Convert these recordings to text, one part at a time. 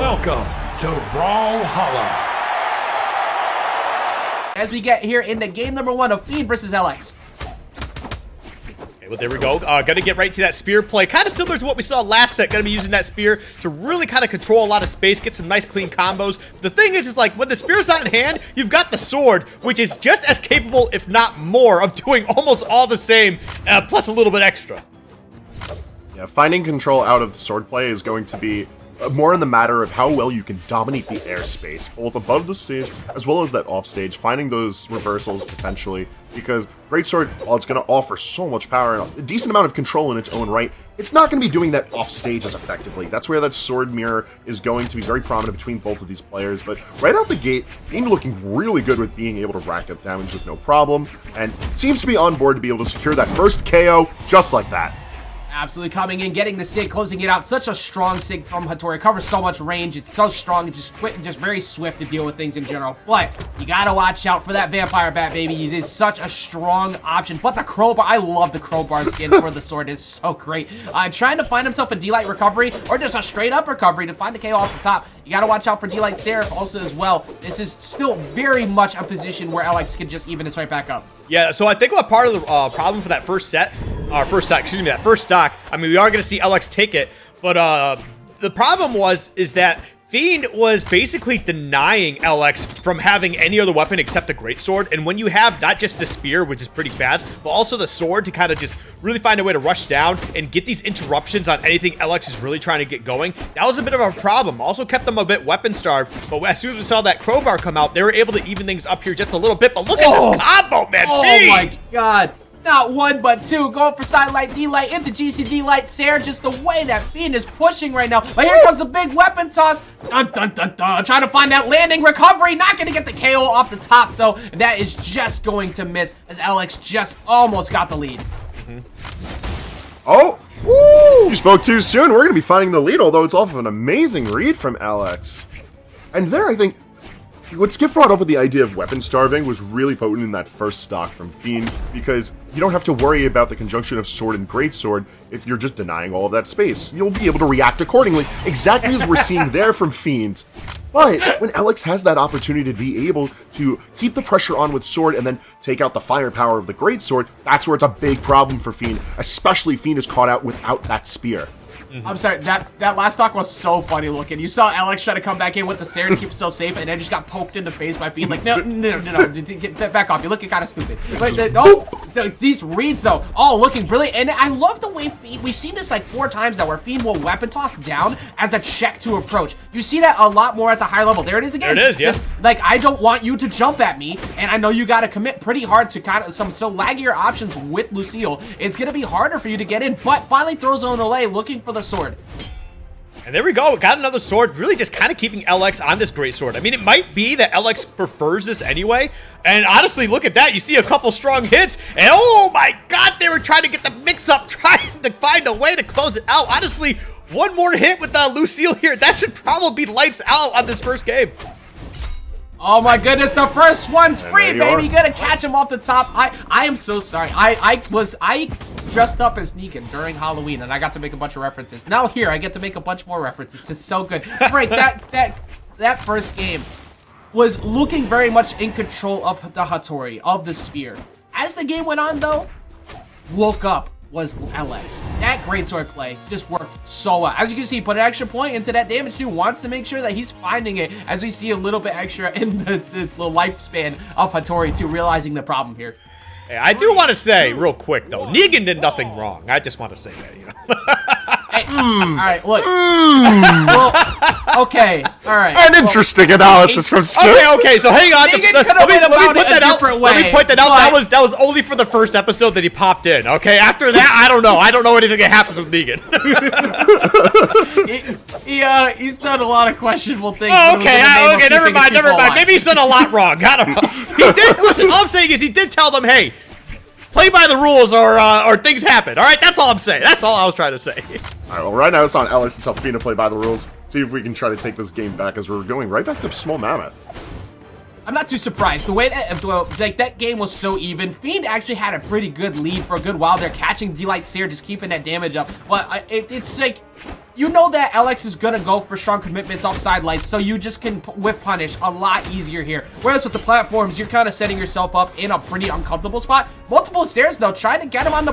Welcome to Vodhalla. As we get here into game number 1 of Fiend versus LX. Well, there we go. Gonna get right to that spear play. Kind of similar to what we saw last set. Gonna be using that spear to really kind of control a lot of space, get some nice clean combos. The thing is like, when the spear's not in hand, you've got the sword, which is just as capable, if not more, of doing almost all the same, plus a little bit extra. Yeah, finding control out of sword play is going to be more in the matter of how well you can dominate the airspace, both above the stage as well as that off stage, finding those reversals potentially, because Greatsword, while it's going to offer so much power and a decent amount of control in its own right, it's not going to be doing that off stage as effectively. That's where that sword mirror is going to be very prominent between both of these players, but right out the gate, Fiend looking really good with being able to rack up damage with no problem, and seems to be on board to be able to secure that first KO just like that. Absolutely coming in, getting the SIG, closing it out. Such a strong SIG from Hattori. Covers so much range. It's so strong. It's just quick and just very swift to deal with things in general. But you gotta watch out for that Vampire Bat, baby. It is such a strong option. But the crowbar, I love the crowbar skin for the sword. It's so great. Trying to find himself a D-Light recovery or just a straight up recovery to find the KO off the top. You gotta watch out for D-Light Seraph also as well. This is still very much a position where LX can just even this right back up. Yeah, so I think what part of the problem for that first set, that first stock, I mean, we are going to see LX take it, but the problem is that Fiend was basically denying LX from having any other weapon except the greatsword, and when you have not just the spear, which is pretty fast, but also the sword to kind of just really find a way to rush down and get these interruptions on anything LX is really trying to get going, that was a bit of a problem. Also kept them a bit weapon starved, but as soon as we saw that crowbar come out, they were able to even things up here just a little bit, but look at this combo, man. Oh Fiend! my god. Not one, but two. Going for side light, D-Light into GCD Light. Sarah, just the way that Fiend is pushing right now. But here comes the big weapon toss. Dun, dun, dun, dun. Trying to find that landing recovery. Not going to get the KO off the top, though. And that is just going to miss as LX just almost got the lead. Oh! Woo! You spoke too soon. We're going to be finding the lead, although it's off of an amazing read from LX. And there, I think, what Skiff brought up with the idea of weapon starving was really potent in that first stock from Fiend, because you don't have to worry about the conjunction of sword and greatsword if you're just denying all of that space. You'll be able to react accordingly, exactly as we're seeing there from Fiend. But when LX has that opportunity to be able to keep the pressure on with sword and then take out the firepower of the greatsword, that's where it's a big problem for Fiend, especially Fiend is caught out without that spear. I'm sorry, that last stock was so funny looking. You saw Alex try to come back in with the Sarah to keep himself safe, and then just got poked in the face by Fiend. Like, no, get back off. You're looking kind of stupid. But these reads, though, all looking brilliant. And I love the way Fiend, we've seen this like 4 times now, where Fiend will weapon toss down as a check to approach. You see that a lot more at the high level. There it is again. There it is, yeah. Just, like, I don't want you to jump at me, and I know you got to commit pretty hard to kind of some laggier options with Lucille. It's going to be harder for you to get in, but finally throws on Olay looking for the sword. And there we go, got another sword, really just kind of keeping LX on this great sword. I mean, it might be that LX prefers this anyway, and honestly, look at that, you see a couple strong hits, and oh my god, they were trying to get the mix-up, trying to find a way to close it out. Honestly, one more hit with Lucille here, that should probably be lights out on this first game. Oh my goodness, the first one's free, baby. You Gonna catch him off the top. I am so sorry. I dressed up as Negan during Halloween, and I got to make a bunch of references. Now here, I get to make a bunch more references. It's so good. Frank, that first game was looking very much in control of the Hattori, of the spear. As the game went on, though, woke up was LX. That greatsword play just worked so well. As you can see, put an extra point into that damage too. Wants to make sure that he's finding it, as we see a little bit extra in the lifespan of Hattori too, realizing the problem here. Hey, I do want to say real quick though, Negan did nothing wrong. I just want to say that, you know. Hey, all right, look. Well, okay, all right. An interesting analysis from Skip. Okay, so hang on. Let me put that out. Let me point that out. That was only for the first episode that he popped in. Okay, after that, I don't know. I don't know anything that happens with Negan. He's done a lot of questionable things. Oh, okay, never mind. Maybe he's done a lot wrong. I don't know. He did. Listen, all I'm saying is he did tell them, hey, play by the rules or things happen. All right, that's all I'm saying. That's all I was trying to say. All right, well, right now it's on LX to tell Fiend to play by the rules. See if we can try to take this game back, as we're going right back to Small Mammoth. I'm not too surprised. The way that, that game was so even, Fiend actually had a pretty good lead for a good while. They're catching D-Light Seer, just keeping that damage up. But it's like, you know that LX is gonna go for strong commitments off sidelights, so you just can whiff punish a lot easier here. Whereas with the platforms, you're kind of setting yourself up in a pretty uncomfortable spot. Multiple stairs though, trying to get him on the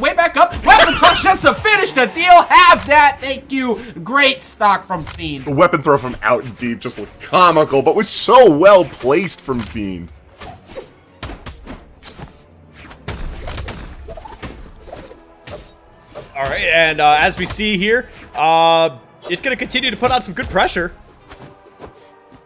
way back up. Weapon toss just to finish the deal. Have that, thank you. Great stock from Fiend. The weapon throw from out deep just looked comical, but was so well placed from Fiend. All right, and as we see here, it's going to continue to put on some good pressure.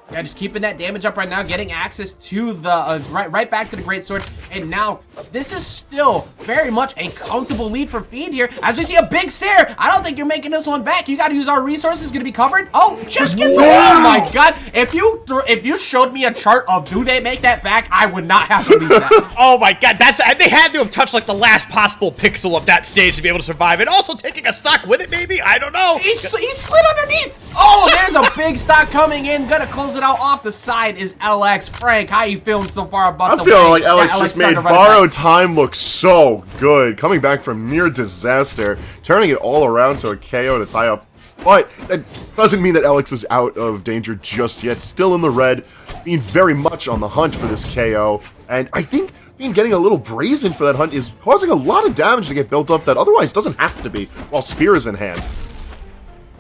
Yeah, just keeping that damage up right now, getting access to the right back to the greatsword, and now this is still very much a comfortable lead for Fiend here. As we see a big stare, I don't think you're making this one back. You got to use our resources. Going to be covered. Oh, just get the. Oh my God! If you showed me a chart of do they make that back, I would not have to leave that. Oh my God, they had to have touched like the last possible pixel of that stage to be able to survive, and also taking a stock with it, maybe. I don't know. He slid underneath. Oh, there's a big stock coming in. Gonna close it out off the side is LX. Frank, how you feeling so far about I'm feeling like LX just made borrowed time look so good. Coming back from near disaster, turning it all around to a KO to tie up. But that doesn't mean that LX is out of danger just yet. Still in the red, being very much on the hunt for this KO. And I think being getting a little brazen for that hunt is causing a lot of damage to get built up that otherwise doesn't have to be while Spear is in hand.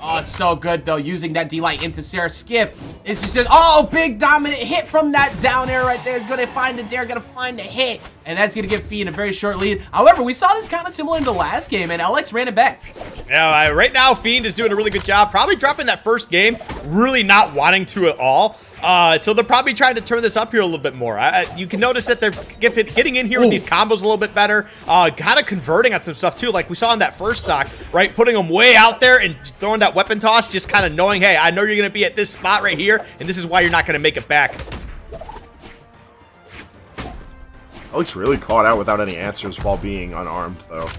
Oh, so good, though, using that D-Light into Sarah Skiff. It's just, oh, big dominant hit from that down air right there. Is going to find a dare, going to find a hit, and that's going to give Fiend a very short lead. However, we saw this kind of similar in the last game, and LX ran it back. Yeah, right now, Fiend is doing a really good job. Probably dropping that first game, really not wanting to at all. So they're probably trying to turn this up here a little bit more. You can notice that they're getting in here with these combos a little bit better. Kind of converting on some stuff too, like we saw in that first stock, right? Putting them way out there and throwing that weapon toss, just kind of knowing, hey, I know you're going to be at this spot right here, and this is why you're not going to make it back. Alex really caught out without any answers while being unarmed, though.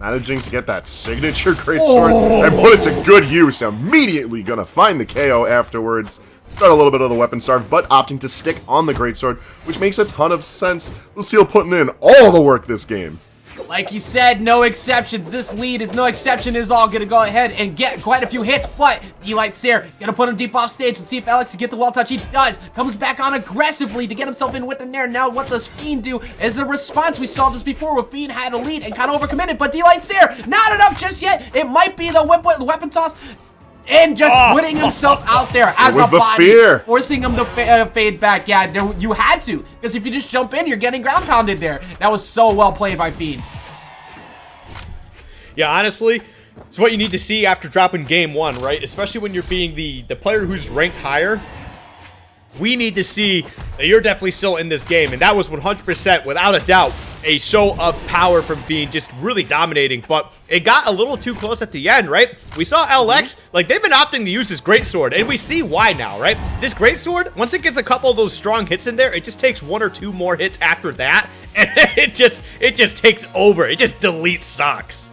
Managing to get that signature greatsword and put it to good use. Immediately gonna find the KO afterwards. Got a little bit of the weapon starve, but opting to stick on the greatsword, which makes a ton of sense. Lucille putting in all the work this game. Like you said, no exceptions. This lead is no exception. Is all gonna go ahead and get quite a few hits, but D-Light Seer gonna put him deep off stage and see if Alex can get the wall touch. He does. Comes back on aggressively to get himself in with the nair. Now what does Fiend do? As a response, we saw this before where Fiend had a lead and kind of overcommitted, but D-Light Seer not enough just yet. It might be the weapon toss. And just putting himself out there as a body, forcing him to fade back. Yeah, you had to, because if you just jump in, you're getting ground pounded there. That was so well played by Fiend. Yeah, honestly, it's what you need to see after dropping game one, right? Especially when you're being the player who's ranked higher. We need to see that you're definitely still in this game, and that was 100%, without a doubt, a show of power from Fiend, just really dominating, but it got a little too close at the end, right? We saw LX, like, they've been opting to use this greatsword, and we see why now, right? This greatsword, once it gets a couple of those strong hits in there, it just takes one or two more hits after that, and it just takes over. It just deletes stocks.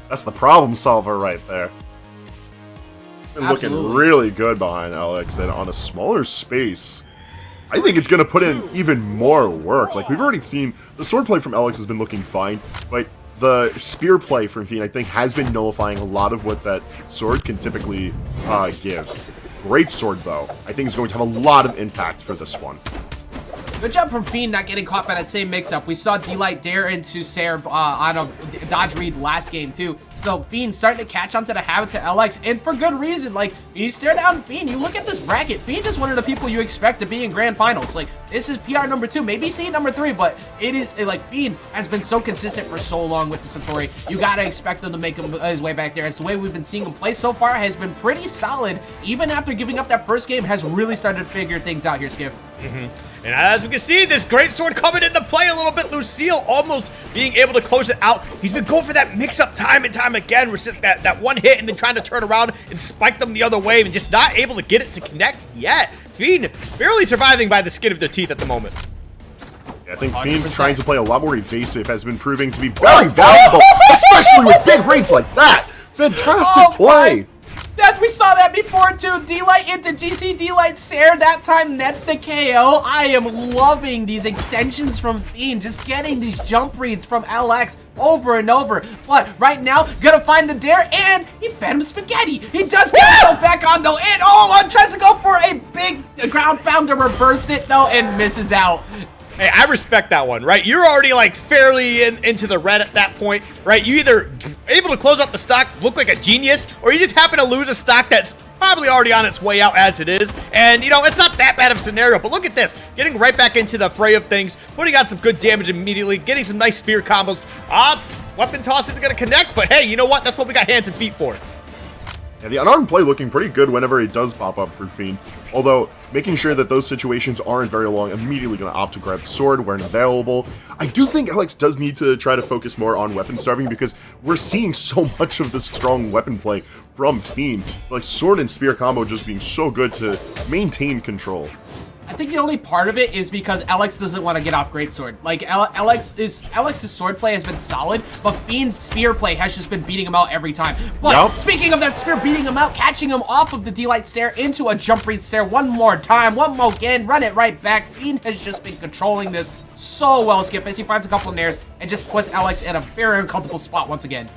That's the problem solver right there. Been looking really good behind Alex, and on a smaller space, I think it's going to put in even more work. Like, we've already seen, the sword play from Alex has been looking fine, but the spear play from Fiend, I think, has been nullifying a lot of what that sword can typically give. Great sword, though, I think is going to have a lot of impact for this one. Good job from Fiend not getting caught by that same mix-up. We saw D-Light dare into Sarah on a dodge read last game, too. So Fiend starting to catch onto the habit to LX, and for good reason. Like, you stare down Fiend, you look at this bracket, Fiend is one of the people you expect to be in grand finals. Like, this is PR number 2, maybe seed number 3, but like, Fiend has been so consistent for so long with the Satori. You gotta expect him to make his way back there. As the way we've been seeing him play so far has been pretty solid. Even after giving up that first game, has really started to figure things out here, Skiff. And as we can see, this greatsword coming into play a little bit. Lucille almost being able to close it out. He's been going for that mix-up time and time again. We're sitting that one hit and then trying to turn around and spike them the other way and just not able to get it to connect yet. Fiend barely surviving by the skin of their teeth at the moment. Yeah, I think Fiend trying to play a lot more evasive has been proving to be very valuable, especially with big raids like that. Fantastic play. we saw that before too. D-Light into GC D-Light Sair. That time nets the KO. I am loving these extensions from Fiend. Just getting these jump reads from LX over and over. But right now, gonna find the dare, and he fed him spaghetti. He does get himself back on though, and tries to go for a big ground pound to reverse it though, and misses out. Hey, I respect that one, right? You're already like fairly into the red at that point, right? You either able to close out the stock, look like a genius, or you just happen to lose a stock that's probably already on its way out as it is. And, you know, it's not that bad of a scenario, but look at this. Getting right back into the fray of things, putting out some good damage immediately, getting some nice spear combos. Weapon toss isn't going to connect, but hey, you know what? That's what we got hands and feet for. Yeah, the unarmed play looking pretty good whenever it does pop up for Fiend. Although, making sure that those situations aren't very long, immediately going to opt to grab the sword when available. I do think Alex does need to try to focus more on weapon starving because we're seeing so much of this strong weapon play from Fiend. Like, sword and spear combo just being so good to maintain control. I think the only part of it is because Alex doesn't want to get off Greatsword. Like, Alex's sword play has been solid, but Fiend's spear play has just been beating him out every time. But speaking of that spear beating him out, catching him off of the D-Light Sair into a jump read Sair one more time, one more again, run it right back. Fiend has just been controlling this so well, Skip, as he finds a couple of nairs and just puts Alex in a very uncomfortable spot once again.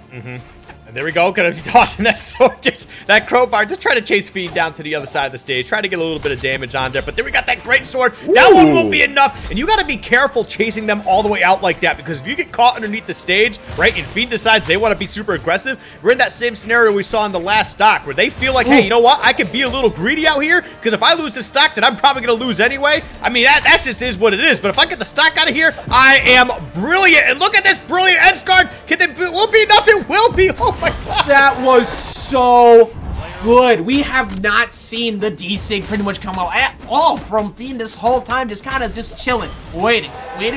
And there we go, gonna be tossing that sword, that crowbar, just trying to chase Fiend down to the other side of the stage, trying to get a little bit of damage on there, but then we got that great sword. That one won't be enough, and you gotta be careful chasing them all the way out like that, because if you get caught underneath the stage, right, and Fiend decides they want to be super aggressive, we're in that same scenario we saw in the last stock, where they feel like, hey, you know what, I can be a little greedy out here, because if I lose this stock, then I'm probably gonna lose anyway. I mean, that just is what it is, but if I get the stock out of here, I am brilliant, and look at this brilliant edge guard. Will be enough? It will be. Oh my god. That was so good. We have not seen the D-Sig pretty much come out at all from Fiend this whole time, just kind of just chilling, waiting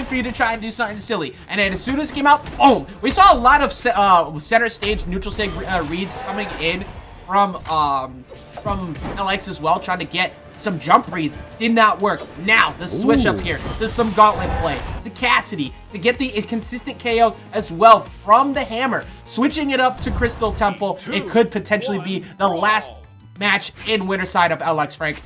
for you to try and do something silly. And then as soon as it came out, boom. We saw a lot of center stage neutral sig reads coming in from LX as well, trying to get some jump reads. Did not work. Now, the switch up here. There's some gauntlet play to Cassidy to get the consistent KOs as well from the hammer. Switching it up to Crystal Temple, it could potentially be the last match in winner side of LX, Frank.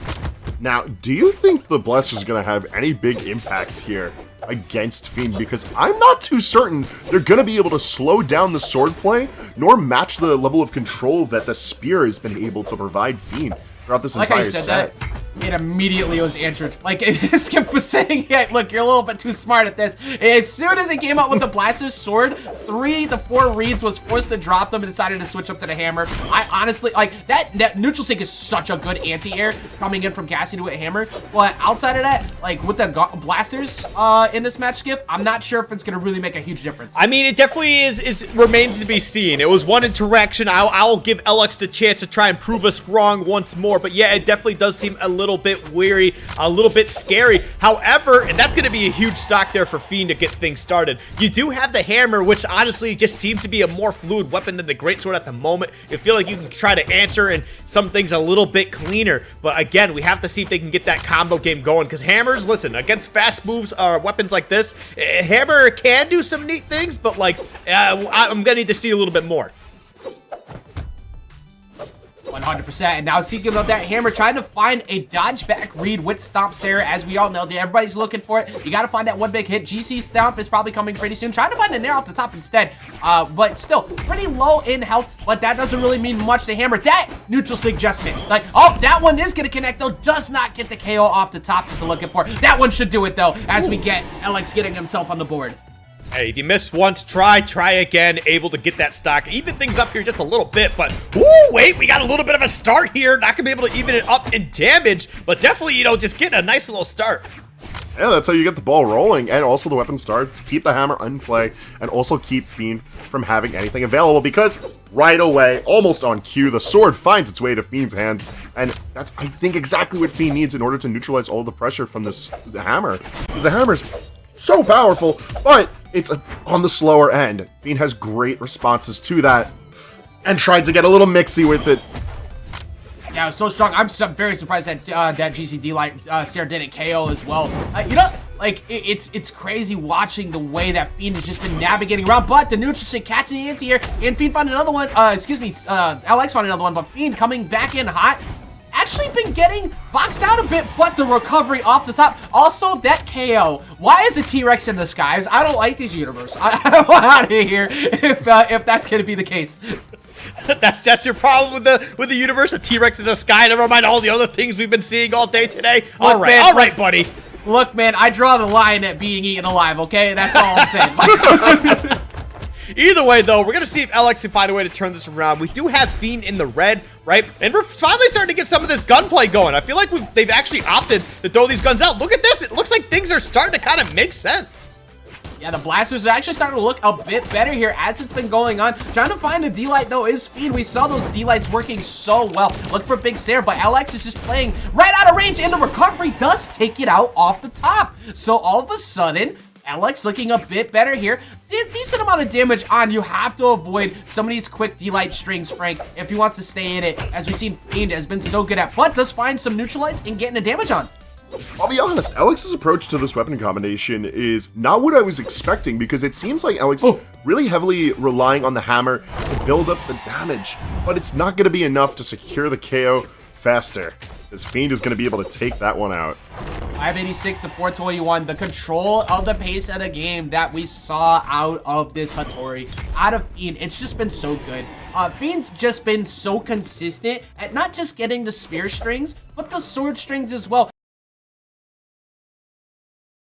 Now, do you think the Blesser's going to have any big impact here against Fiend? Because I'm not too certain they're going to be able to slow down the sword play, nor match the level of control that the spear has been able to provide Fiend throughout this entire set. It immediately was answered. Like, Skip was saying, yeah, look, you're a little bit too smart at this. As soon as it came out with the Blaster's sword, 3 to 4 reads was forced to drop them and decided to switch up to the hammer. I honestly, like, that neutral sync is such a good anti-air coming in from Cassidy with a hammer. But outside of that, like, with the Blasters in this match, Skip, I'm not sure if it's going to really make a huge difference. I mean, it definitely remains to be seen. It was one interaction. I'll give LX the chance to try and prove us wrong once more. But yeah, it definitely does seem a little bit weary, a little bit scary. However, and that's going to be a huge stock there for Fiend to get things started. You do have the hammer, which honestly just seems to be a more fluid weapon than the greatsword at the moment. You feel like you can try to answer and some things a little bit cleaner. But again, we have to see if they can get that combo game going, because hammers, listen, against fast moves or weapons like this, hammer can do some neat things, but like, I'm going to need to see a little bit more. 100%. And now speaking of that hammer, trying to find a dodge back read with Stomp Sarah, as we all know, everybody's looking for it. You got to find that one big hit. GC Stomp is probably coming pretty soon. Trying to find a nair off the top instead, but still pretty low in health, but that doesn't really mean much to hammer. That neutral sig just missed. Like, oh, that one is going to connect though, does not get the KO off the top that they're looking for. That one should do it though, as we get LX getting himself on the board. Hey, if you missed once, try again, able to get that stock. Even things up here just a little bit, but, ooh, wait, we got a little bit of a start here. Not gonna be able to even it up in damage, but definitely, you know, just getting a nice little start. Yeah, that's how you get the ball rolling, and also the weapon starts, keep the hammer in play, and also keep Fiend from having anything available, because right away, almost on cue, the sword finds its way to Fiend's hands, and that's, I think, exactly what Fiend needs in order to neutralize all the pressure from the hammer, because the hammer's so powerful, but it's on the slower end. Fiend has great responses to that, and tried to get a little mixy with it. Yeah, it was so strong. I'm very surprised that that GC D-Light Sarah didn't KO as well. You know, Like, it's crazy watching the way that Fiend has just been navigating around, but the neutral stick catching the anti here, and Fiend found another one, LX found another one, but Fiend coming back in hot. Actually been getting boxed out a bit, but the recovery off the top. Also, that KO. Why is a T-Rex in the skies? I don't like this universe. I want out of here if that's going to be the case. That's your problem with the universe, a T-Rex in the sky. Never mind all the other things we've been seeing all day today. All right, buddy. Look, man, I draw the line at being eaten alive, okay? That's all I'm saying. Either way, though, we're going to see if LX can find a way to turn this around. We do have Fiend in the red, right? And we're finally starting to get some of this gunplay going. I feel like they've actually opted to throw these guns out. Look at this. It looks like things are starting to kind of make sense. Yeah, the blasters are actually starting to look a bit better here as it's been going on. Trying to find a D-Light, though, is Fiend. We saw those D-Lights working so well. Look for Big Sarah, but LX is just playing right out of range, and the recovery does take it out off the top. So all of a sudden, LX looking a bit better here. Decent amount of damage on. You have to avoid some of these quick D-Light strings, Frank, if he wants to stay in it, as we've seen Fiend has been so good at, but does find some neutralites and getting the damage on. I'll be honest, Alex's approach to this weapon combination is not what I was expecting, because it seems like Alex really heavily relying on the hammer to build up the damage, but it's not going to be enough to secure the KO faster, as Fiend is going to be able to take that one out. 586 to 421, the control of the pace of the game that we saw out of this Hattori, out of Fiend, it's just been so good. Fiend's just been so consistent at not just getting the spear strings, but the sword strings as well.